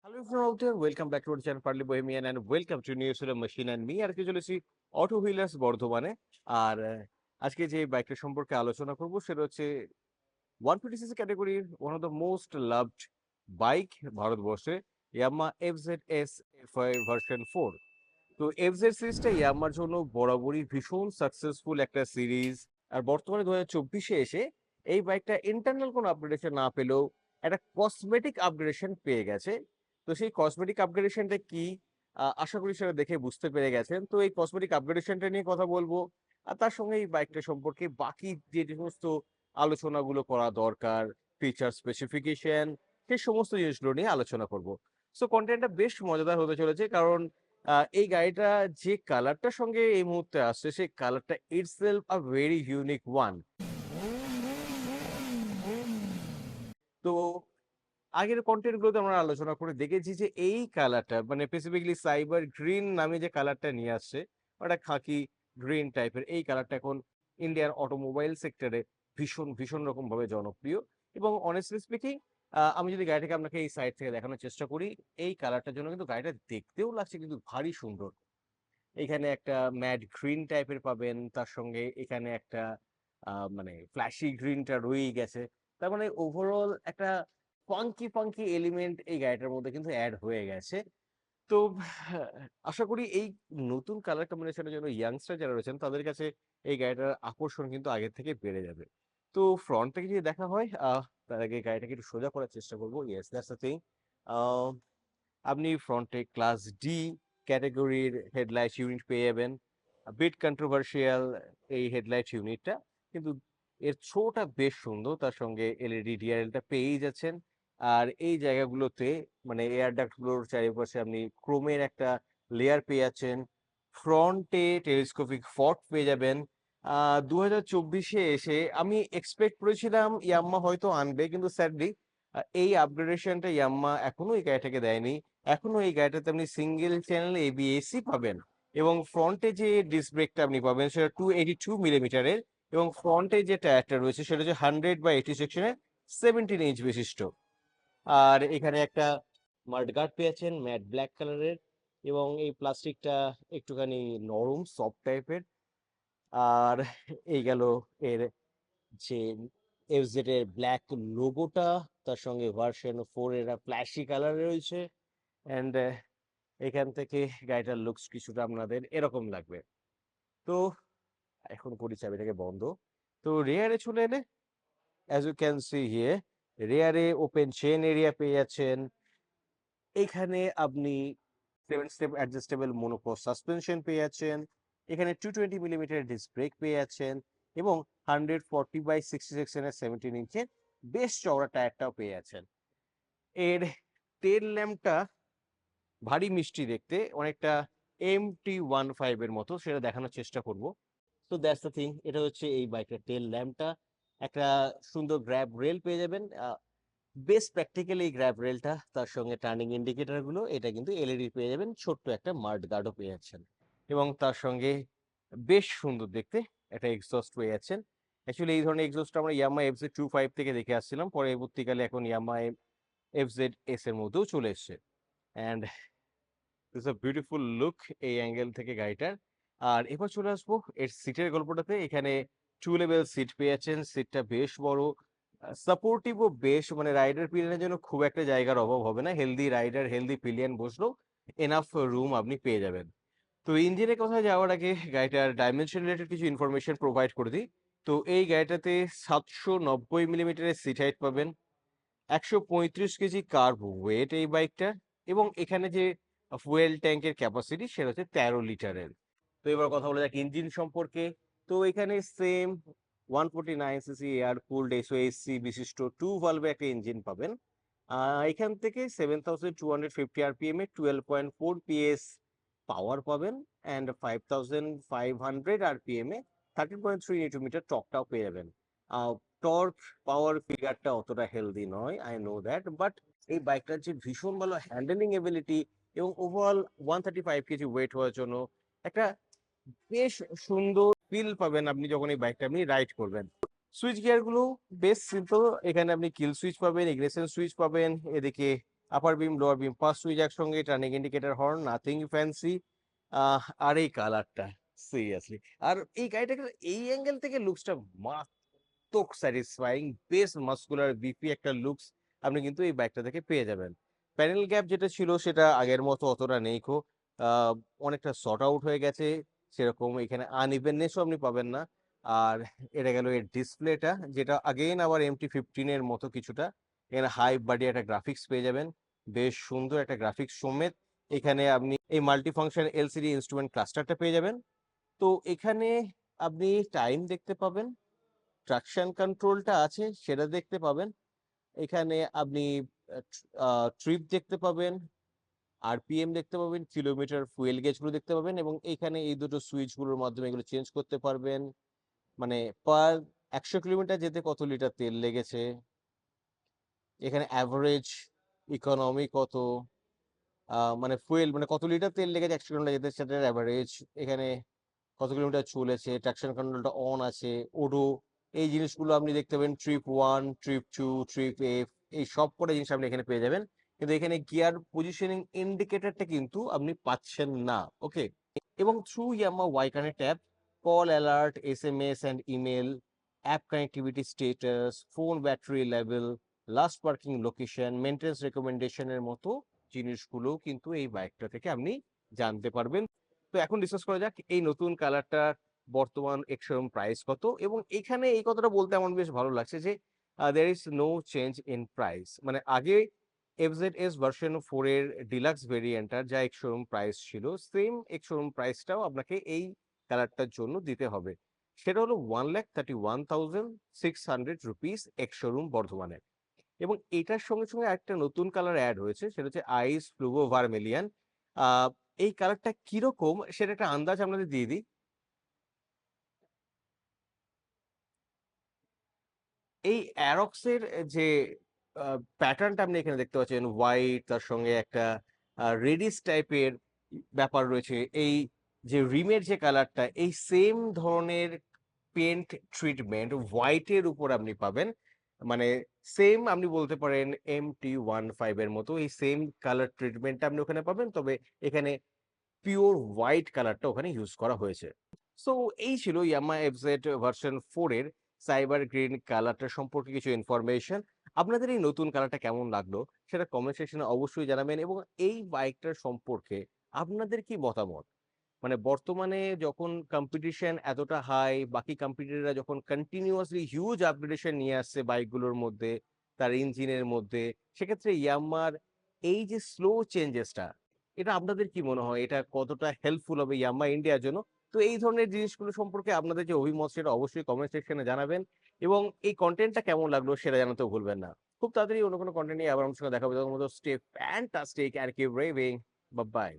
Hello everyone out there, welcome back to our channel Partly Bohemian and welcome to New Solar Machine and me আজকে চলেছি auto wheelers বর্ধমানে। আর আজকে যে বাইকটা সম্পর্কে আলোচনা করব সেটা হচ্ছে 150cc ক্যাটাগরির one of the most loved bike ভারতবর্ষে, ইয়ামাহা FZS FI ভার্সন 4। তো FZ সিরিজটা ইয়ামাহার জন্য বরাবরই ভীষণ সাকসেসফুল একটা সিরিজ। আর বর্তমানে 2024-এ এসে এই বাইকটা ইন্টারনাল কোনো আপগ্রেডেশন না পেলেও একটা কসমেটিক আপগ্রেডেশন পেয়ে গেছে। তো সেই কসমেটিক আপগ্রেডেশনটা কি, আশা করি সেটা দেখে বুঝতে পেরে গেছেন। তো এই কসমেটিক আপগ্রেডেশনটা নিয়ে কথা বলবো, আর তার সঙ্গে এই বাইকটা সম্পর্কে বাকি যে সমস্ত আলোচনাগুলো করা দরকার, ফিচার স্পেসিফিকেশন, সেই সমস্ত জিনিসগুলো নিয়ে আলোচনা করব। সো কন্টেন্টটা বেশ মজাদার হতে চলেছে, কারণ এই গাড়িটা যে কালারটার সঙ্গে এই মুহূর্তে আসছে সেই কালারটা itself a very unique one. তো আগের কন্টেন্ট গুলোতে আমরা আলোচনা করে দেখেছি যে এই কালারটা মানে স্পেসিফিকলি সাইবার গ্রিন নামে যে কালারটা নিয়ে আসছে, ওটা খাকি গ্রিন টাইপের এই কালারটা এখন ইন্ডিয়ান অটোমোবাইল সেক্টরে ভীষণ ভীষণ রকম ভাবে জনপ্রিয়। এবং অনেস্টলি স্পিকিং, আমি যদি গাড়িটাকে আপনাকে এই সাইড থেকে দেখানোর চেষ্টা করি, এই কালারটার জন্য কিন্তু গাড়িটা দেখতেও লাগছে কিন্তু ভারী সুন্দর। এখানে একটা ম্যাট গ্রিন টাইপের পাবেন, তার সঙ্গে এখানে একটা মানে ফ্ল্যাশি গ্রিনটা রয়েই গেছে। তার মানে ওভারঅল একটা ফাঙ্কি ফাঙ্কি এলিমেন্ট এই গাড়িটার মধ্যে কিন্তু অ্যাড হয়ে গেছে। তো আশা করি এই নতুন কালার কম্বিনেশনের জন্য ইয়াংস্টার যারা রয়েছেন তাদের কাছে এই গাড়িটার আকর্ষণ কিন্তু আগের থেকে বেড়ে যাবে। তো ফ্রন্ট থেকে যদি দেখা হয়, তার আগে গাড়িটাকে একটু সোজা করার চেষ্টা করবো। Yes, that's the thing. আপনি ফ্রন্টে ক্লাস ডি ক্যাটাগরির হেডলাইট ইউনিট পেয়ে যাবেন। বিট কন্ট্রোভার্সিয়াল এই হেডলাইট ইউনিটটা, কিন্তু এর শোটা বেশ সুন্দর। তার সঙ্গে এলইডি ডিআরএলটা পেয়েই যাচ্ছেন। আর এই জায়গাগুলোতে মানে এয়ার ডাক্টগুলোর চারিপাশে আপনি ক্রোমের একটা লেয়ার পেয়ে যাচ্ছেন। ফ্রন্টে টেলিস্কোপিক ফগ পেয়ে যাবেন। 2024-এ এসে আমি এক্সপেক্ট করেছিলাম ইয়াম্মা হয়তো আনবে, কিন্তু স্যাডলি এই আপগ্রেডেশনটা ইয়াম্মা এখনো এই গাড়িটাকে দেয়নি। এখনো এই গাড়িটাতে আপনি সিঙ্গেল চ্যানেল এবিএসি পাবেন, এবং ফ্রন্টে যে ডিস্ক ব্রেকটা আপনি পাবেন সেটা 282 মিলিমিটারের, এবং ফ্রন্টে যে টায়ারটা রয়েছে সেটা হচ্ছে 100/80 সেকশনের 17 ইঞ্চ বিশিষ্ট। আর এখানে একটা মাডগার্ড পেয়েছেন ম্যাট ব্ল্যাক কালারের, এবং এই প্লাস্টিকটা একটুখানি নরম সফট টাইপের। আর এই গেল এর যে এফজেড এর ব্ল্যাক লোগোটা, তার সঙ্গে ভার্সন 4 এর ফ্ল্যাশি কালার রয়েছে। অ্যান্ড এখান থেকে গাড়িটার লুকস কিছুটা আপনাদের এরকম লাগবে। তো এখন করি চাবিটাকে বন্ধ। তো রেয়ারে চলে এলে, as you can see here, রেয়ারে ওপেন চেন এরিয়া পেয়ে যাচ্ছেন। এখানে আপনি 7 স্টেপ অ্যাডজাস্টেবল মনোকোস সাসপেনশন পেয়ে যাচ্ছেন। এখানে 220 মিলিমিটার ডিস্ক ব্রেক পেয়ে যাচ্ছেন, এবং 140/60 সেকশনের 17 ইঞ্চের বেশ চওড়া টায়ারটাও পেয়ে যাচ্ছেন। এর টেল ল্যাম্পটা ভারী মিষ্টি দেখতে, অনেকটা MT15 এর মতো, সেটা দেখানোর চেষ্টা করব। তো দ্যাটস দ্য থিং, এটা হচ্ছে এই বাইকের টেল ল্যাম্পটা। একটা সুন্দর গ্র্যাব রেল পেয়ে যাবেন, বেশ প্র্যাকটিক্যাল এই গ্র্যাব রেলটা। তার সঙ্গে টার্নিং ইন্ডিকেটর গুলো এটা কিন্তু এলইডি পেয়ে যাবেন, ছোট্ট একটা মাড গার্ডও পেয়ে যাচ্ছেন, এবং তার সঙ্গে বেশ সুন্দর দেখতে একটা এক্সস্ট পেয়ে যাচ্ছেন। অ্যাকচুয়ালি এই ধরনের এক্সস্ট আমরা ইয়ামাহা FZ25 থেকে দেখে আসছিলাম, পরবর্তীকালে এখন ইয়ামাহা FZS এর মধ্যেও চলে এসছে। And it's a beautiful look এই অ্যাঙ্গেল থেকে গাড়িটার। আর এবার চলে আসবো এর সিটের গল্পটাতে। এখানে 2 লেভেল সিট পেয়ে যাচ্ছেন, সিটটা বেশ বড়, সাপোর্টিভও বেশ, মানে রাইডার পিলিয়নের জন্য খুব একটা জায়গার অভাব হবে না। হেলদি রাইডার হেলদি পিলিয়ন বসলেও এনাফ রুম আপনি পেয়ে যাবেন। তো ইঞ্জিনের কথায় যাওয়ার আগে গাড়িটার ডাইমেনশন রিলেটেড কিছু ইনফরমেশন প্রোভাইড করে দিই। তো এই গাড়িটাতে 790 মিলিমিটারের সিট হাইট পাবেন, 135 কেজি কার্ভ ওয়েট এই বাইকটা, এবং এখানে যে ফুয়েল ট্যাঙ্কের ক্যাপাসিটি সেটা হচ্ছে 13 লিটারের। তো এবার কথা বলা যাক ইঞ্জিন সম্পর্কে। তো এখানে সেম 149cc এয়ার কুলড এসওএসসি বিশিষ্ট 2 ভালভে একটা ইঞ্জিন পাবেন। এখান থেকে 7250 আরপিএম এ 12.4 PS পাওয়ার পাবেন, অ্যান্ড 5500 আরপিএম এ 13.3 নিউটন মিটার টর্কটাও পেয়ে যাবেন। টর্ক পাওয়ার ফিগারটা অতটা হেলদি নয়, আই নো দ্যাট, বাট এই বাইকটার যে ভীষণ ভালো হ্যান্ডেলিং এবিলিটি, এবং ওভারঅল 135 কেজি ওয়েট হওয়ার জন্য একটা বেশ সুন্দর ফিল পাবেন আপনি যখন এই বাইকটা আপনি রাইড করবেন। সুইচ গিয়ার গুলো বেশ সিম্পল। এখানে আপনি কিল সুইচ পাবেন, ইগনিশন সুইচ পাবেন, এদিকে upper beam lower beam first switch একসঙ্গে, turning indicator, horn, nothing fancy. আর এই কালারটা সিরিয়াসলি, আর এই গাড়িটাকে এই অ্যাঙ্গেল থেকে লুকসটা মারাত্মক স্যাটিসফাইং, বেশ মাস্কুলার বিপি একটা লুকস আপনি কিন্তু এই বাইকটা থেকে পেয়ে যাবেন। প্যানেল গ্যাপ যেটা ছিল সেটা আগের মতো অতটা নেই খো, আহ, অনেকটা শর্ট আউট হয়ে গেছে, সেরকম এখানে আনইভেননেসও আপনি পাবেন না। আর এটা গেল এর ডিসপ্লেটা, যেটা আগেইন আবার MT-15 এর মতো কিছুটা, এখানে হাই বডি একটা গ্রাফিক্স পেয়ে যাবেন, বেশ সুন্দর একটা গ্রাফিক্স সমেত। এখানে আপনি এই মাল্টি ফাংশন এলসিডি ইনস্ট্রুমেন্ট ক্লাস্টারটা পেয়ে যাবেন। তো এখানে আপনি টাইম দেখতে পাবেন, ট্রাকশন কন্ট্রোলটা আছে সেটা দেখতে পাবেন, এখানে আপনি ট্রিপ দেখতে পাবেন, আরপিএম দেখতে পাবেন, কিলোমিটার, ফুয়েল গেজ গুলো দেখতে পাবেন, এবং এখানে এই দুটো সুইচ গুলোর মাধ্যমে এগুলো চেঞ্জ করতে পারবেন। মানে পার 100 কিলোমিটার যেতে কত লিটার তেল লেগেছে, এখানে অ্যাভারেজ ইকোনমি কত, মানে ফুয়েল মানে কত লিটার তেল লেগেছে 100 কিলোমিটার যেতে, সেটার অ্যাভারেজ, এখানে কত কিলোমিটার চলেছে, ট্রাকশন কন্ট্রোলটা অন আছে, ওডো, এই জিনিসগুলো আপনি দেখতে পাবেন, ট্রিপ 1, ট্রিপ 2, ট্রিপ 8, এই সব কটা জিনিস আপনি এখানে পেয়ে যাবেন। কিন্তু এখানে গিয়ার পজিশনিং ইন্ডিকেটরটা কিন্তু আপনি পাচ্ছেন না, ওকে। এবং through Yamaha Y connect app, call alert, SMS and email, app connectivity status, phone battery level, last parking location, maintenance রেকমেন্ডেশনের মতো জিনিসগুলো কিন্তু এই বাইকটা থেকে আপনি জানতে পারবেন। তো এখন ডিসকাস করা যাক এই নতুন কালারটার বর্তমান এক্স-শোরুম প্রাইস কত, এবং এখানে এই কথাটা বলতে আমার বেশ ভালো লাগছে যে there is no change in price. মানে আগে FZS ভার্সন 4 এর ডিলাক্স ভেরিয়েন্টার যা এক্স-শোরুম প্রাইস ছিল, সেম এক্স-শোরুম প্রাইসটাও আপনাকে এই কালারটার জন্য দিতে হবে। সেটা হলো 1,31,600 রুপিস এক্স-শোরুম বর্ধমানে। এবং এটার সঙ্গে সঙ্গে একটা নতুন কালার অ্যাড হয়েছে, সেটা হচ্ছে আইস ফ্লুভো ভার্মেলিয়ান। এই কালারটা কিরকম সেটা একটা আন্দাজ আপনাদের দিয়ে দিই। এই অ্যারক্সের যে প্যাটার্নটা আপনি এখানে দেখতে পাচ্ছেন, হোয়াইট, তার সঙ্গে একটা রেডিশ টাইপের ব্যাপার রয়েছে, এই যে রিমের যে কালারটা, এই সেম ধরনের পেন্ট ট্রিটমেন্ট হোয়াইটের উপর আপনি পাবেন। মানে সেম আপনি বলতে পারেন MT-15 এর মতো এই সেম কালার ট্রিটমেন্টটা আপনি ওখানে পাবেন, তবে এখানে পিওর হোয়াইট কালারটা ওখানে ইউজ করা হয়েছে। সো এই ছিল ইয়ামা এফজেড ভার্সন 4 এর সাইবার গ্রিন কালারটা সম্পর্কে কিছু ইনফরমেশন। আপনাদের এই নতুন কালারটা কেমন লাগলো সেটা কমেন্ট সেকশনে অবশ্যই জানাবেন, এবং এই বাইকটার সম্পর্কে আপনাদের কি মতামত। মানে বর্তমানে যখন কম্পিটিশন এতটা হাই, বাকি কম্পিটিটররা যখন কন্টিনিউয়াসলি হিউজ আপগ্রেডেশন নিয়ে আসছে বাইকগুলোর মধ্যে, তার ইঞ্জিনের মধ্যে, সেক্ষেত্রে ইয়ামার এই যে স্লো চেঞ্জেসটা, এটা আপনাদের কি মনে হয় এটা কতটা হেল্পফুল হবে ইয়ামা ইন্ডিয়ার জন্য? তো এই ধরনের জিনিসগুলো সম্পর্কে আপনাদের যে অভিমত সেটা অবশ্যই কমেন্ট সেকশনে জানাবেন, এবং এই কন্টেন্টটা কেমন লাগলো সেটা জানাতেও ভুলবেন না। খুব তাড়াতাড়ি অন্য কোনো কন্টেন্ট নিয়ে আবার আমার সঙ্গে দেখা হবে, তখন মতো স্টে ফ্যান্টাস্টিক আর কি রেভিং, বাই বাই।